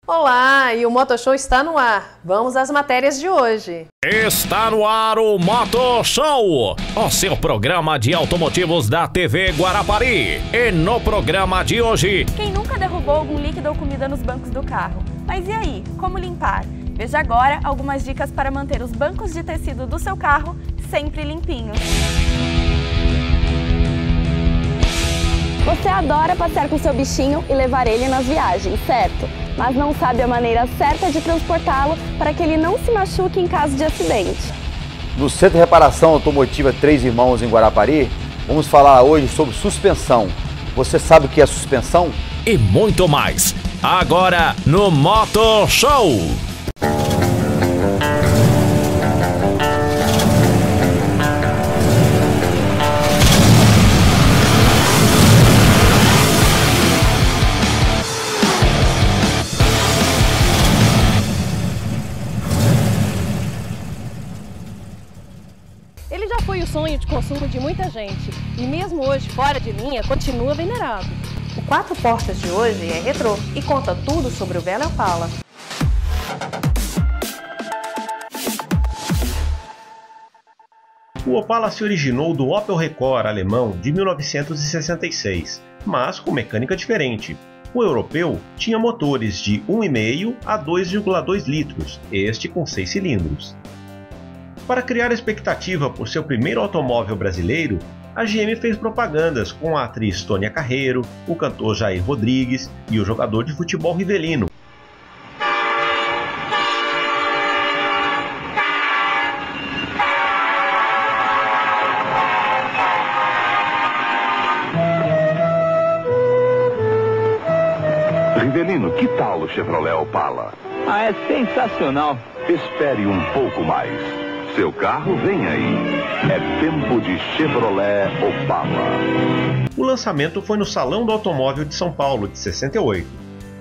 Olá, e o Motoshow está no ar. Vamos às matérias de hoje. Está no ar o Motoshow, o seu programa de automotivos da TV Guarapari. E no programa de hoje... Quem nunca derrubou algum líquido ou comida nos bancos do carro? Mas e aí, como limpar? Veja agora algumas dicas para manter os bancos de tecido do seu carro sempre limpinhos. Você adora passear com seu bichinho e levar ele nas viagens, certo? Mas não sabe a maneira certa de transportá-lo para que ele não se machuque em caso de acidente. No Centro de Reparação Automotiva Três Irmãos em Guarapari, vamos falar hoje sobre suspensão. Você sabe o que é suspensão? E muito mais, agora no Motoshow. Ele já foi o sonho de consumo de muita gente e mesmo hoje, fora de linha, continua venerado. O Quatro Portas de hoje é retrô e conta tudo sobre o velho Opala. O Opala se originou do Opel Rekord alemão de 1966, mas com mecânica diferente. O europeu tinha motores de 1,5 a 2,2 litros, este com 6 cilindros. Para criar expectativa por seu primeiro automóvel brasileiro, a GM fez propagandas com a atriz Tônia Carreiro, o cantor Jair Rodrigues e o jogador de futebol Rivelino. Rivelino, que tal o Chevrolet Opala? É sensacional. Espere um pouco mais. Seu carro vem aí. É tempo de Chevrolet Opala. O lançamento foi no Salão do Automóvel de São Paulo, de 68.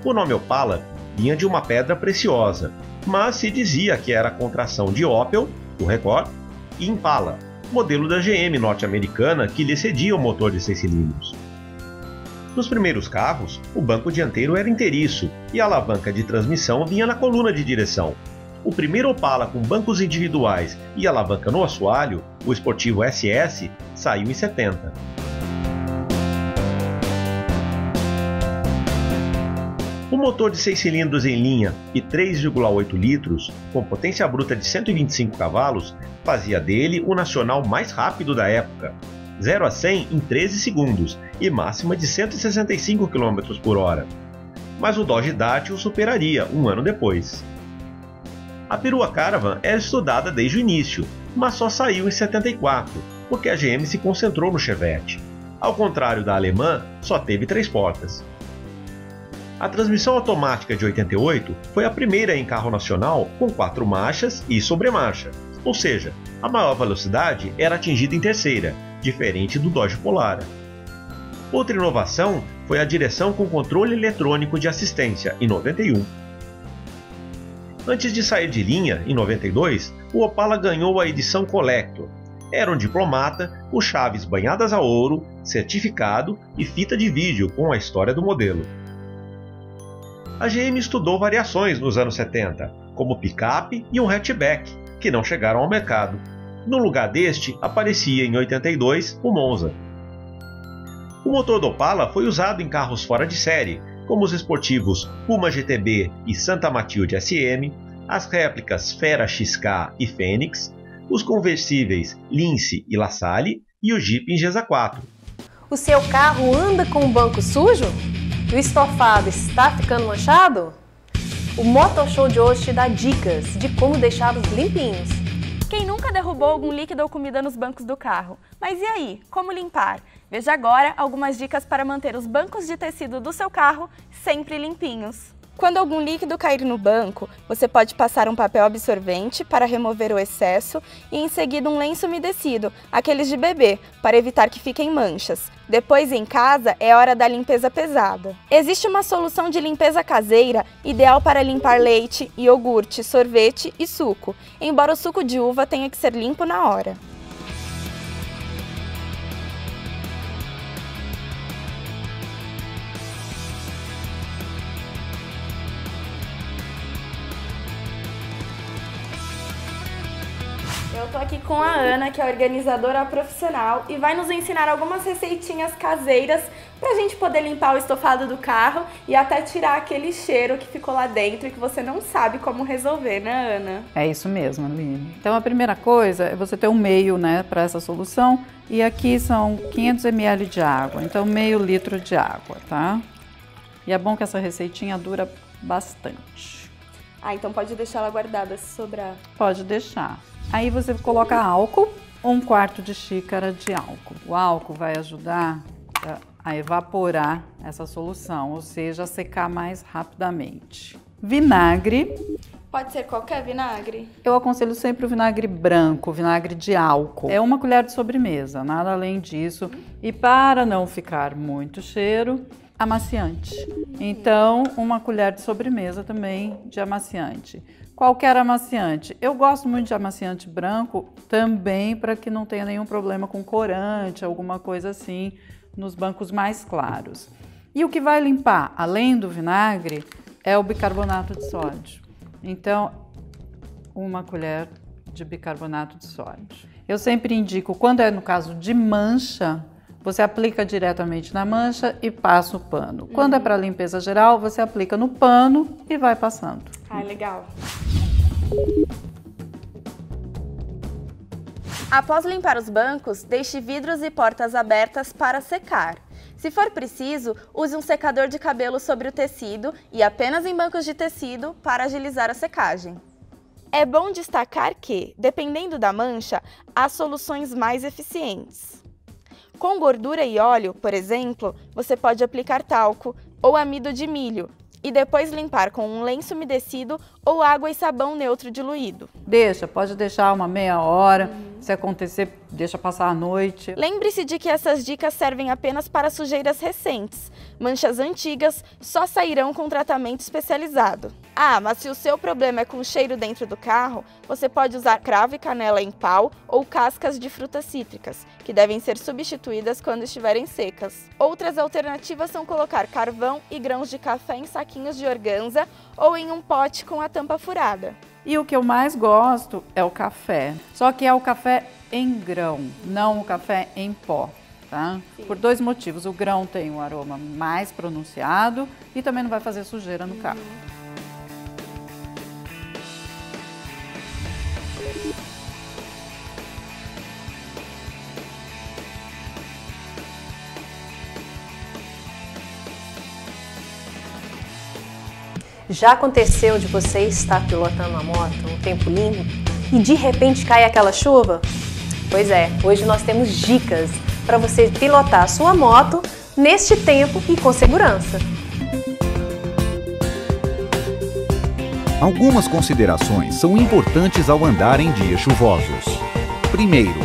O nome Opala vinha de uma pedra preciosa, mas se dizia que era a contração de Opel, o Rekord, e Impala, modelo da GM norte-americana que lhe cedia o motor de 6 cilindros. Nos primeiros carros, o banco dianteiro era inteiriço e a alavanca de transmissão vinha na coluna de direção. O primeiro Opala com bancos individuais e alavanca no assoalho, o esportivo SS, saiu em 70. O motor de 6 cilindros em linha e 3,8 litros, com potência bruta de 125 cavalos, fazia dele o nacional mais rápido da época, 0 a 100 em 13 segundos e máxima de 165 km por hora. Mas o Dodge Dart o superaria um ano depois. A perua Caravan era estudada desde o início, mas só saiu em 74, porque a GM se concentrou no Chevette. Ao contrário da alemã, só teve 3 portas. A transmissão automática de 88 foi a primeira em carro nacional com 4 marchas e sobremarcha, ou seja, a maior velocidade era atingida em terceira, diferente do Dodge Polara. Outra inovação foi a direção com controle eletrônico de assistência, em 91. Antes de sair de linha, em 92, o Opala ganhou a edição Collector. Era um diplomata, com chaves banhadas a ouro, certificado e fita de vídeo com a história do modelo. A GM estudou variações nos anos 70, como picape e um hatchback, que não chegaram ao mercado. No lugar deste, aparecia em 82 o Monza. O motor do Opala foi usado em carros fora de série, como os esportivos Puma GTB e Santa Matilde SM, as réplicas Fera XK e Fênix, os conversíveis Lince e La Salle e o Jeep Ingesa 4. O seu carro anda com o banco sujo? E o estofado está ficando manchado? O Motoshow de hoje te dá dicas de como deixá-los limpinhos. Quem nunca derrubou algum líquido ou comida nos bancos do carro? Mas e aí, como limpar? Veja agora algumas dicas para manter os bancos de tecido do seu carro sempre limpinhos. Quando algum líquido cair no banco, você pode passar um papel absorvente para remover o excesso e em seguida um lenço umedecido, aqueles de bebê, para evitar que fiquem manchas. Depois, em casa, é hora da limpeza pesada. Existe uma solução de limpeza caseira ideal para limpar leite, iogurte, sorvete e suco, embora o suco de uva tenha que ser limpo na hora. Eu tô aqui com a Ana, que é organizadora profissional e vai nos ensinar algumas receitinhas caseiras pra gente poder limpar o estofado do carro e até tirar aquele cheiro que ficou lá dentro e que você não sabe como resolver, né, Ana? É isso mesmo, Aline. Então a primeira coisa é você ter um meio, né, para essa solução, e aqui são 500 ml de água, então meio litro de água, tá? E é bom que essa receitinha dura bastante. Ah, então pode deixar ela guardada se sobrar. Pode deixar. Aí você coloca álcool, 1/4 de xícara de álcool. O álcool vai ajudar a evaporar essa solução, ou seja, a secar mais rapidamente. Vinagre. Pode ser qualquer vinagre? Eu aconselho sempre o vinagre branco, vinagre de álcool. É 1 colher de sobremesa, nada além disso. E para não ficar muito cheiro, amaciante. Então, 1 colher de sobremesa também de amaciante. Qualquer amaciante. Eu gosto muito de amaciante branco também para que não tenha nenhum problema com corante, alguma coisa assim, nos bancos mais claros. E o que vai limpar, além do vinagre, é o bicarbonato de sódio. Então, 1 colher de bicarbonato de sódio. Eu sempre indico, quando é no caso de mancha, você aplica diretamente na mancha e passa o pano. Quando é para limpeza geral, você aplica no pano e vai passando. Ah, legal. Após limpar os bancos, deixe vidros e portas abertas para secar. Se for preciso, use um secador de cabelo sobre o tecido e apenas em bancos de tecido para agilizar a secagem. É bom destacar que, dependendo da mancha, há soluções mais eficientes. Com gordura e óleo, por exemplo, você pode aplicar talco ou amido de milho e depois limpar com um lenço umedecido ou água e sabão neutro diluído. Pode deixar uma meia hora, se acontecer, deixa passar a noite. Lembre-se de que essas dicas servem apenas para sujeiras recentes. Manchas antigas só sairão com tratamento especializado. Ah, mas se o seu problema é com cheiro dentro do carro, você pode usar cravo e canela em pau ou cascas de frutas cítricas, que devem ser substituídas quando estiverem secas. Outras alternativas são colocar carvão e grãos de café em saquinhos de organza ou em um pote com a tampa furada. E o que eu mais gosto é o café, só que é o café em grão, não o café em pó. Tá? Por 2 motivos, o grão tem um aroma mais pronunciado e também não vai fazer sujeira no carro. Já aconteceu de você estar pilotando uma moto no tempo limpo e de repente cai aquela chuva? Pois é, hoje nós temos dicas para você pilotar a sua moto neste tempo e com segurança. Algumas considerações são importantes ao andar em dias chuvosos. Primeiro,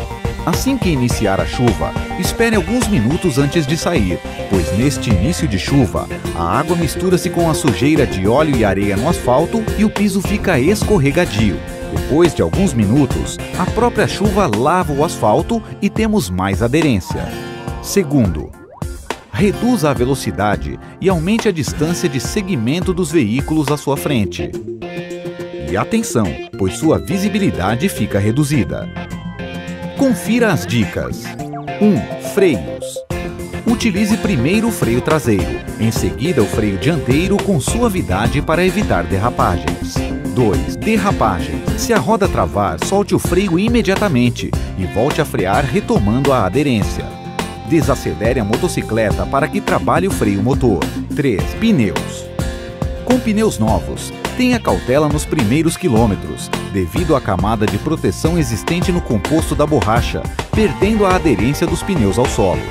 assim que iniciar a chuva, espere alguns minutos antes de sair, pois neste início de chuva, a água mistura-se com a sujeira de óleo e areia no asfalto e o piso fica escorregadio. Depois de alguns minutos, a própria chuva lava o asfalto e temos mais aderência. Segundo, reduza a velocidade e aumente a distância de segmento dos veículos à sua frente. E atenção, pois sua visibilidade fica reduzida. Confira as dicas. 1. Freios. Utilize primeiro o freio traseiro, em seguida o freio dianteiro com suavidade para evitar derrapagens. 2. Derrapagem. Se a roda travar, solte o freio imediatamente e volte a frear retomando a aderência. Desacelere a motocicleta para que trabalhe o freio motor. 3. Pneus. Com pneus novos, tenha cautela nos primeiros quilômetros, devido à camada de proteção existente no composto da borracha, perdendo a aderência dos pneus ao solo.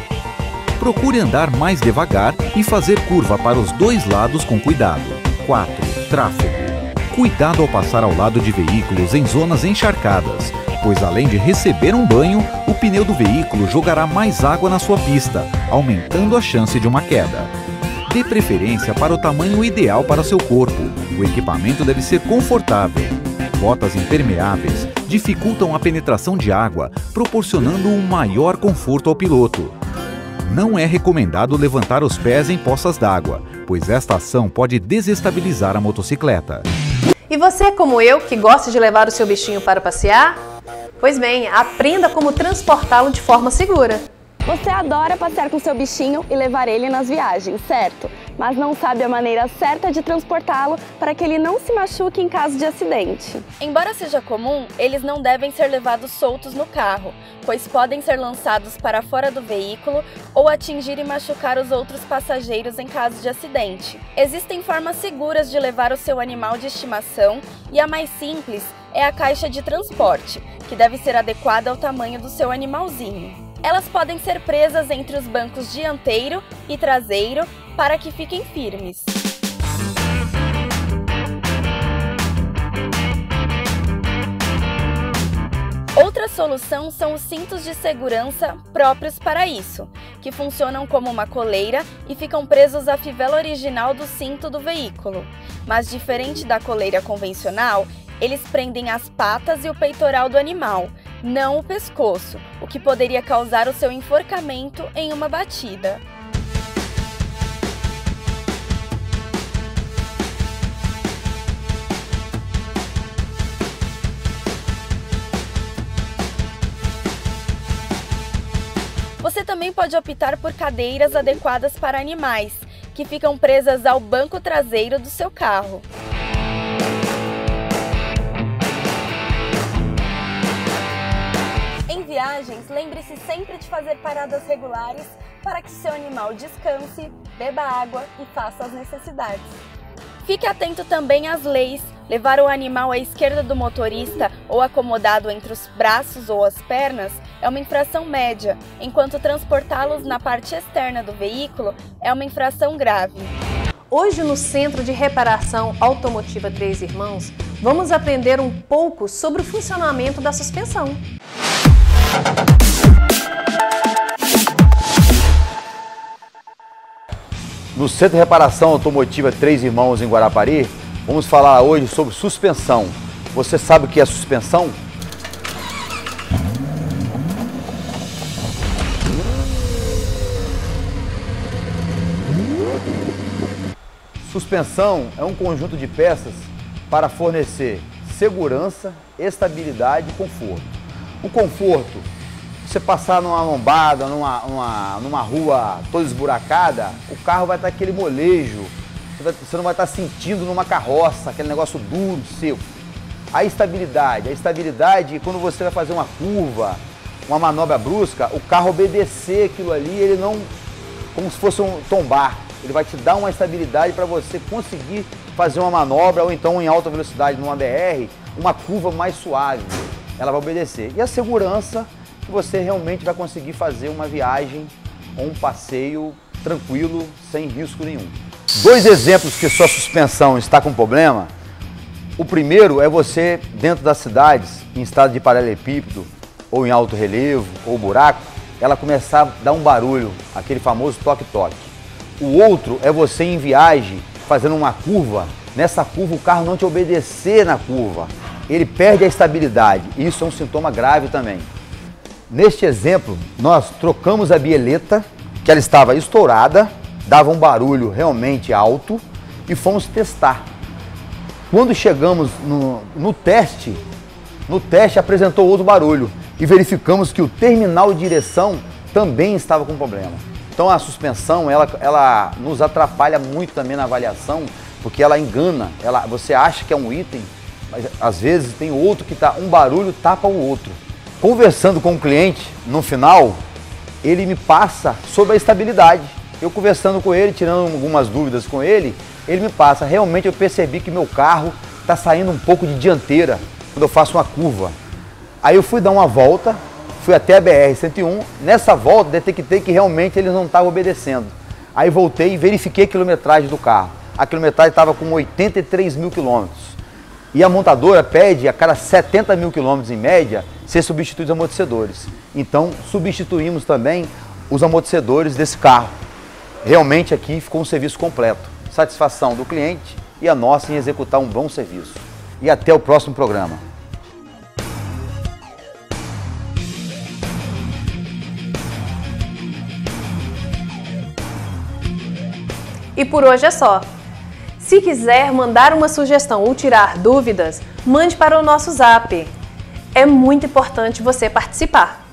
Procure andar mais devagar e fazer curva para os 2 lados com cuidado. 4. Tráfego. Cuidado ao passar ao lado de veículos em zonas encharcadas, pois além de receber um banho, o pneu do veículo jogará mais água na sua pista, aumentando a chance de uma queda. Dê preferência para o tamanho ideal para seu corpo. O equipamento deve ser confortável. Botas impermeáveis dificultam a penetração de água, proporcionando um maior conforto ao piloto. Não é recomendado levantar os pés em poças d'água, pois esta ação pode desestabilizar a motocicleta. E você, como eu, que gosta de levar o seu bichinho para passear? Pois bem, aprenda como transportá-lo de forma segura. Você adora passear com seu bichinho e levar ele nas viagens, certo? Mas não sabe a maneira certa de transportá-lo para que ele não se machuque em caso de acidente. Embora seja comum, eles não devem ser levados soltos no carro, pois podem ser lançados para fora do veículo ou atingir e machucar os outros passageiros em caso de acidente. Existem formas seguras de levar o seu animal de estimação e a mais simples é a caixa de transporte, que deve ser adequada ao tamanho do seu animalzinho. Elas podem ser presas entre os bancos dianteiro e traseiro para que fiquem firmes. Outra solução são os cintos de segurança próprios para isso, que funcionam como uma coleira e ficam presos à fivela original do cinto do veículo. Mas diferente da coleira convencional, eles prendem as patas e o peitoral do animal, não o pescoço, o que poderia causar o seu enforcamento em uma batida. Você também pode optar por cadeiras adequadas para animais, que ficam presas ao banco traseiro do seu carro. Em viagens, lembre-se sempre de fazer paradas regulares para que seu animal descanse, beba água e faça as necessidades. Fique atento também às leis. Levar o animal à esquerda do motorista ou acomodado entre os braços ou as pernas é uma infração média, enquanto transportá-los na parte externa do veículo é uma infração grave. Hoje, no Centro de Reparação Automotiva Três Irmãos, vamos aprender um pouco sobre o funcionamento da suspensão. No Centro de Reparação Automotiva Três Irmãos em Guarapari, vamos falar hoje sobre suspensão. Você sabe o que é suspensão? Suspensão é um conjunto de peças para fornecer segurança, estabilidade e conforto. O conforto, você passar numa lombada, numa rua toda esburacada, o carro vai estar aquele molejo, você não vai estar sentindo numa carroça, aquele negócio duro, seco. A estabilidade quando você vai fazer uma curva, uma manobra brusca, o carro obedecer aquilo ali, ele não, como se fosse um tombar, ele vai te dar uma estabilidade para você conseguir fazer uma manobra ou então em alta velocidade numa BR, uma curva mais suave, ela vai obedecer. E a segurança, que você realmente vai conseguir fazer uma viagem ou um passeio tranquilo, sem risco nenhum. Dois exemplos que sua suspensão está com problema. O primeiro é você, dentro das cidades, em estado de paralelepípedo, ou em alto relevo, ou buraco, ela começar a dar um barulho, aquele famoso toque-toque. O outro é você em viagem, fazendo uma curva, nessa curva o carro não te obedecer na curva, ele perde a estabilidade, isso é um sintoma grave também. Neste exemplo, nós trocamos a bieleta, que ela estava estourada, dava um barulho realmente alto e fomos testar. Quando chegamos no teste apresentou outro barulho e verificamos que o terminal de direção também estava com problema. Então a suspensão, ela nos atrapalha muito também na avaliação, porque ela engana, você acha que é um item, mas às vezes tem outro que um barulho tapa o outro. Conversando com o cliente, no final, ele me passa sobre a estabilidade. Eu conversando com ele, tirando algumas dúvidas com ele, ele me passa. Realmente eu percebi que meu carro está saindo um pouco de dianteira quando eu faço uma curva. Aí eu fui dar uma volta, fui até a BR-101. Nessa volta, detectei que realmente ele não estava obedecendo. Aí voltei e verifiquei a quilometragem do carro. A quilometragem estava com 83 mil quilômetros. E a montadora pede a cada 70 mil quilômetros em média ser substituídos os amortecedores. Então substituímos também os amortecedores desse carro. Realmente aqui ficou um serviço completo. Satisfação do cliente e a nossa em executar um bom serviço. E até o próximo programa. E por hoje é só. Se quiser mandar uma sugestão ou tirar dúvidas, mande para o nosso Zap é muito importante você participar.